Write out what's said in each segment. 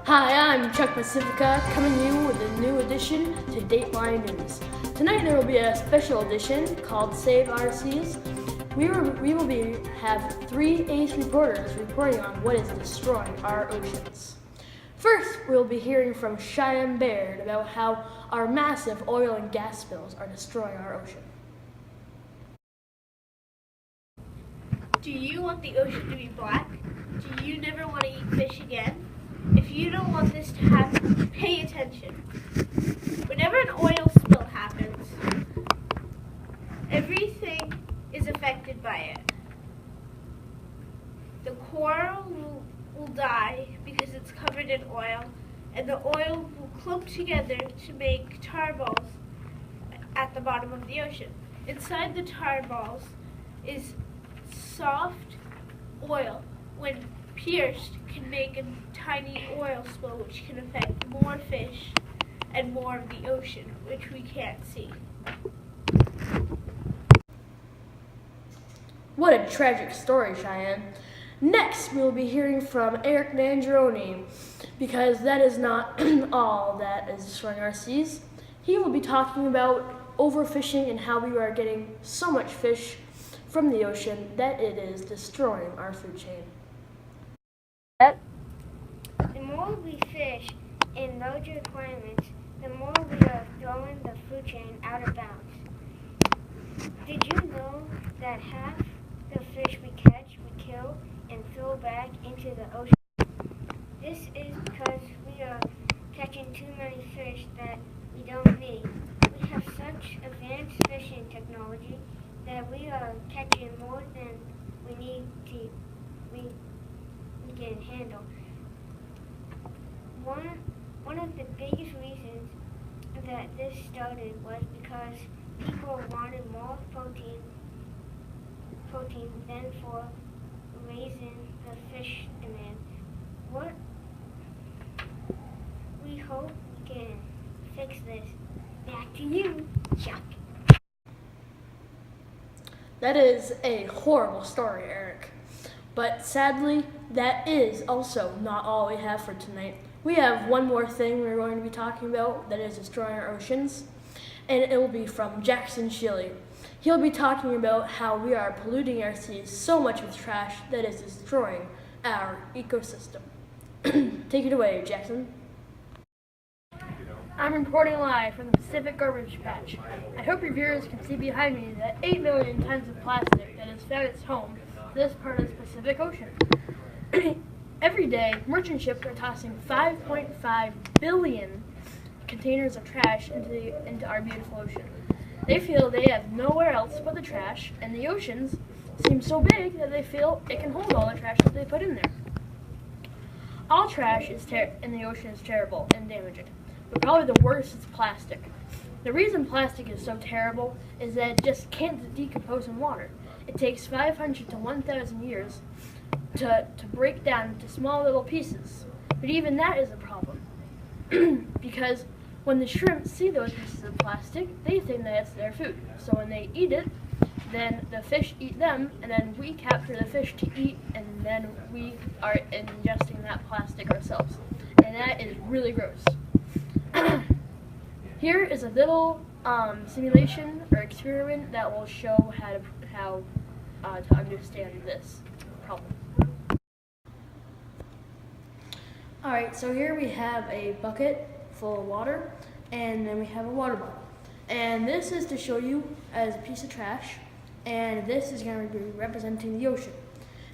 Hi, I'm Chuck Pacifica, coming to you with a new edition to Dateline News. Tonight there will be a special edition called Save Our Seas. We will have three ace reporters reporting on what is destroying our oceans. First, we'll be hearing from Cheyenne Baird about how our massive oil and gas spills are destroying our ocean. Do you want the ocean to be black? Do you never want to eat fish again? If you don't want this to happen, pay attention. Whenever an oil spill happens, everything is affected by it. The coral will die because it's covered in oil, and the oil will clump together to make tar balls at the bottom of the ocean. Inside the tar balls is soft oil. When pierced, can make a tiny oil spill which can affect more fish and more of the ocean, which we can't see. What a tragic story, Cheyenne. Next, we will be hearing from Eric Nandroni, because that is not all that is destroying our seas. He will be talking about overfishing and how we are getting so much fish from the ocean that it is destroying our food chain. The more we fish in larger climates, the more we are throwing the food chain out of bounds. Did you know that half the fish we catch, we kill, and throw back into the ocean? This is because we are catching too many fish that we don't need. We have such advanced fishing technology that we are catching more than we can handle. One of the biggest reasons that this started was because people wanted more protein than for raising the fish demand. We hope we can fix this. Back to you, Chuck. That is a horrible story, Eric. But sadly, that is also not all we have for tonight. We have one more thing we're going to be talking about that is destroying our oceans, and it will be from Jackson Shilley. He'll be talking about how we are polluting our seas so much with trash that is destroying our ecosystem. Take it away, Jackson. I'm reporting live from the Pacific Garbage Patch. I hope your viewers can see behind me that 8 million tons of plastic that has found its home to this part of the Pacific Ocean. Every day, merchant ships are tossing 5.5 billion containers of trash into our beautiful ocean. They feel they have nowhere else to put the trash, and the oceans seem so big that they feel it can hold all the trash that they put in there. All trash in the ocean is terrible and damaging, but probably the worst is plastic. The reason plastic is so terrible is that it just can't decompose in water. It takes 500 to 1,000 years to break down into small little pieces. But even that is a problem. Because when the shrimp see those pieces of plastic, they think that it's their food. So when they eat it, then the fish eat them, and then we capture the fish to eat, and then we are ingesting that plastic ourselves. And that is really gross. Here is a little simulation or experiment that will show how to understand this problem. Alright, so here we have a bucket full of water, and then we have a water bottle. And this is to show you as a piece of trash, and this is going to be representing the ocean.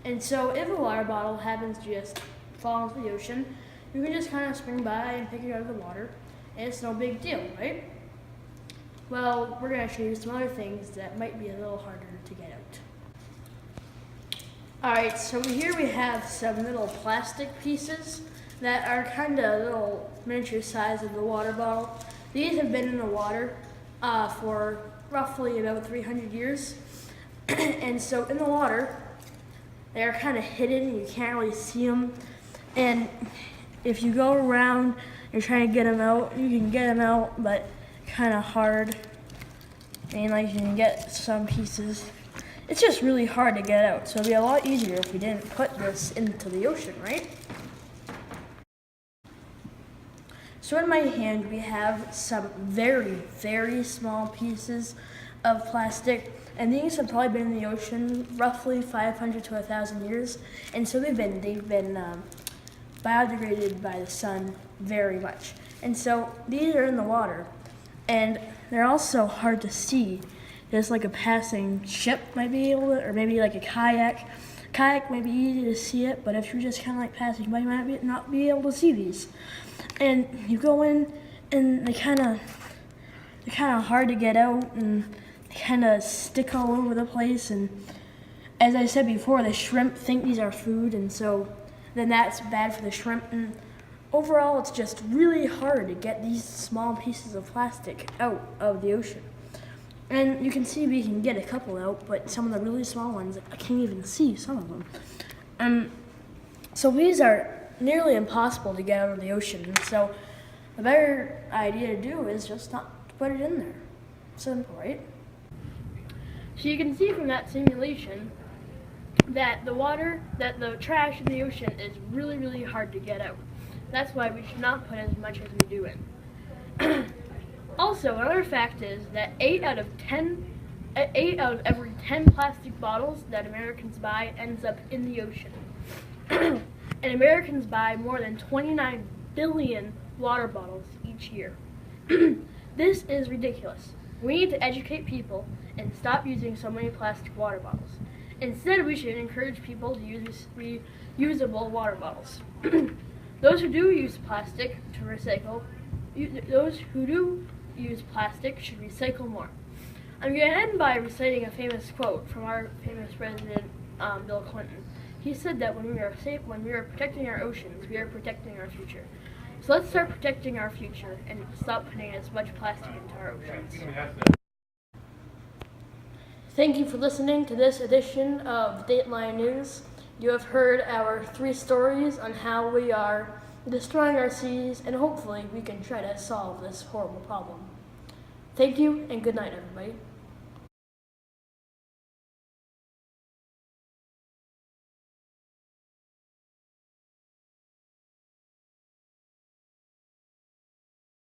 And so if a water bottle happens to just fall into the ocean, you can just kind of swing by and pick it out of the water, and it's no big deal, right? Well, we're going to show you some other things that might be a little harder to get out. Alright, so here we have some little plastic pieces that are kind of little miniature size of the water bottle. These have been in the water for roughly about 300 years. And so in the water, they're kind of hidden, you can't really see them. And if you go around, you're trying to get them out, you can get them out, but kind of hard. And like you can get some pieces. It's just really hard to get out, so it'd be a lot easier if we didn't put this into the ocean, right? So in my hand, we have some very, very small pieces of plastic, and these have probably been in the ocean roughly 500 to 1,000 years, and so they've been biodegraded by the sun very much. And so these are in the water, and they're also hard to see. There's like a passing ship might be able to, or maybe like a kayak. Kayak might be easy to see it, but if you're just kind of like passing, you might not be able to see these. And you go in, and they're kind of hard to get out, and they kind of stick all over the place. And as I said before, the shrimp think these are food, and so then that's bad for the shrimp. And overall, it's just really hard to get these small pieces of plastic out of the ocean. And you can see we can get a couple out, but some of the really small ones, I can't even see some of them. So these are nearly impossible to get out of the ocean. And so the better idea to do is just not to put it in there. Simple, right? So you can see from that simulation that the trash in the ocean is really, really hard to get out. That's why we should not put as much as we do in. Also, another fact is that 8 out of every 10 plastic bottles that Americans buy ends up in the ocean. And Americans buy more than 29 billion water bottles each year. This is ridiculous. We need to educate people and stop using so many plastic water bottles. Instead, we should encourage people to use reusable water bottles. Those who do use plastic to recycle, those who do use plastic should recycle more. I'm going to end by reciting a famous quote from our famous president, Bill Clinton. He said that when we are protecting our oceans, we are protecting our future. So let's start protecting our future and stop putting as much plastic into our oceans. Thank you for listening to this edition of Dateline News. You have heard our 3 stories on how we are destroying our seas, and hopefully we can try to solve this horrible problem. Thank you, and good night, everybody.